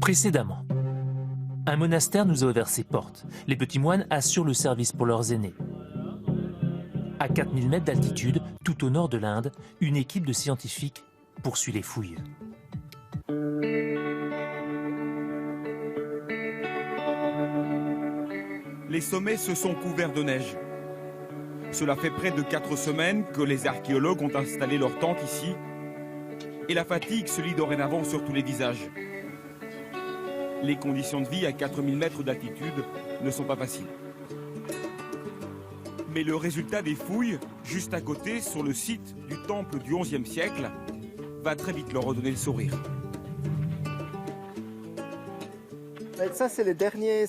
Précédemment, un monastère nous a ouvert ses portes. Les petits moines assurent le service pour leurs aînés. À 4000 mètres d'altitude, tout au nord de l'Inde, une équipe de scientifiques poursuit les fouilles. Les sommets se sont couverts de neige. Cela fait près de 4 semaines que les archéologues ont installé leur tente ici. Et la fatigue se lit dorénavant sur tous les visages. Les conditions de vie à 4000 mètres d'altitude ne sont pas faciles. Mais le résultat des fouilles, juste à côté, sur le site du temple du XIe siècle, va très vite leur redonner le sourire. Ça, c'est le dernier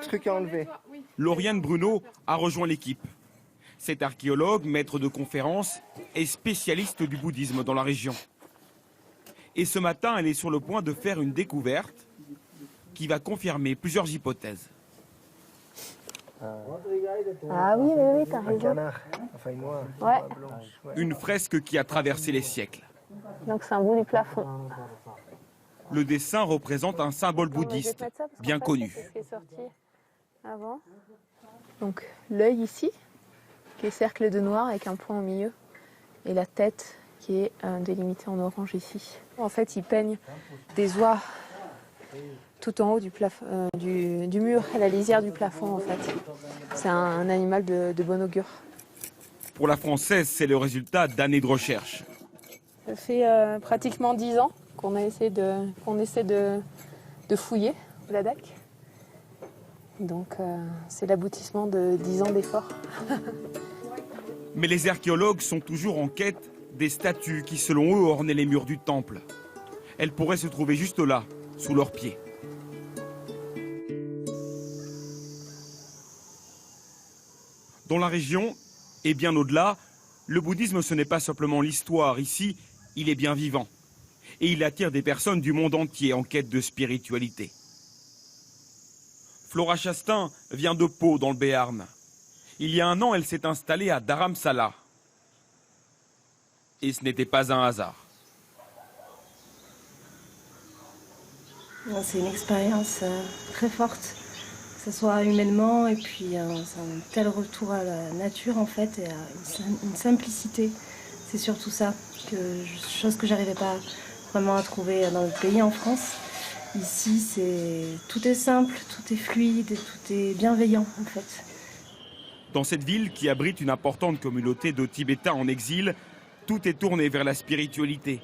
truc à enlever. Lauriane Bruno a rejoint l'équipe. Cet archéologue, maître de conférences, est spécialiste du bouddhisme dans la région. Et ce matin, elle est sur le point de faire une découverte qui va confirmer plusieurs hypothèses. Ah oui, t'as raison. Un canard, enfin une oie, Ouais. une oie blanche. Ouais. Une fresque qui a traversé les siècles. Donc c'est un bout du plafond. Le dessin représente un symbole bouddhiste bien connu. C'est ce qui est sorti avant. Donc l'œil ici, qui est cerclé de noir avec un point au milieu, et la tête qui est délimitée en orange ici. En fait, ils peignent des oies tout en haut du mur, à la lisière du plafond en fait. C'est un animal de bon augure. Pour la Française, c'est le résultat d'années de recherche. Ça fait pratiquement 10 ans qu'on essaie de fouiller au Ladakh. Donc c'est l'aboutissement de 10 ans d'efforts. Mais les archéologues sont toujours en quête des statues qui, selon eux, ornaient les murs du temple. Elles pourraient se trouver juste là, sous leurs pieds. Dans la région, et bien au-delà, le bouddhisme, ce n'est pas simplement l'histoire. Ici, il est bien vivant. Et il attire des personnes du monde entier en quête de spiritualité. Flora Chastain vient de Pau, dans le Béarn. Il y a un an, elle s'est installée à Dharamsala. Et ce n'était pas un hasard. C'est une expérience très forte, que ce soit humainement et puis c'est un tel retour à la nature en fait et à une simplicité. C'est surtout ça, chose que j'arrivais pas vraiment à trouver dans le pays en France. Ici, tout est simple, tout est fluide et tout est bienveillant en fait. Dans cette ville qui abrite une importante communauté de Tibétains en exil, tout est tourné vers la spiritualité.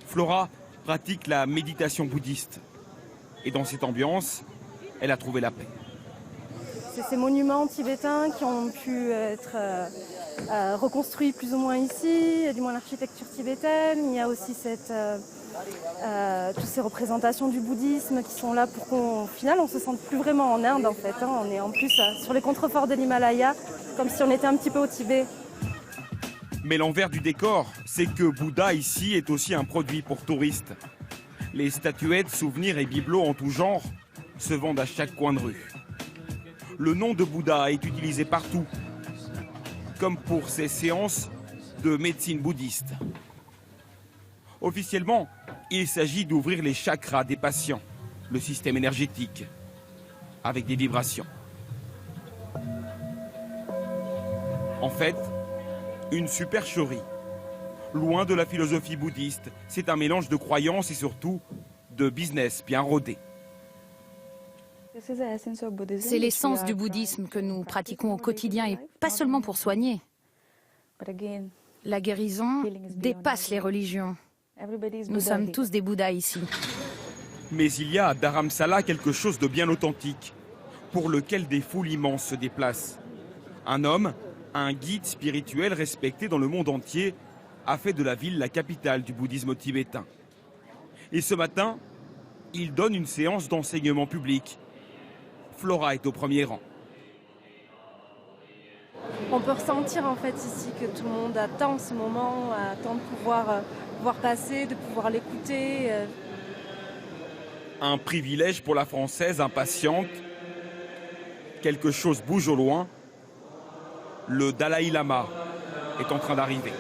Flora pratique la méditation bouddhiste. Et dans cette ambiance, elle a trouvé la paix. C'est ces monuments tibétains qui ont pu être reconstruits plus ou moins ici, du moins l'architecture tibétaine. Il y a aussi toutes ces représentations du bouddhisme qui sont là pour qu'au final on se sente plus vraiment en Inde en fait. On est en plus sur les contreforts de l'Himalaya, comme si on était un petit peu au Tibet. Mais l'envers du décor, c'est que Bouddha ici est aussi un produit pour touristes. Les statuettes, souvenirs et bibelots en tout genre se vendent à chaque coin de rue. Le nom de Bouddha est utilisé partout, comme pour ces séances de médecine bouddhiste. Officiellement, il s'agit d'ouvrir les chakras des patients, le système énergétique, avec des vibrations. En fait, une supercherie. Loin de la philosophie bouddhiste, c'est un mélange de croyances et surtout de business bien rodé. C'est l'essence du bouddhisme que nous pratiquons au quotidien et pas seulement pour soigner. La guérison dépasse les religions. Nous sommes tous des Bouddhas ici. Mais il y a à Dharamsala quelque chose de bien authentique, pour lequel des foules immenses se déplacent. Un homme, un guide spirituel respecté dans le monde entier, a fait de la ville la capitale du bouddhisme tibétain. Et ce matin, il donne une séance d'enseignement public. Flora est au premier rang. On peut ressentir en fait ici que tout le monde attend ce moment, attend de pouvoir voir passer, de pouvoir l'écouter. Un privilège pour la Française impatiente. Quelque chose bouge au loin. Le Dalai Lama est en train d'arriver.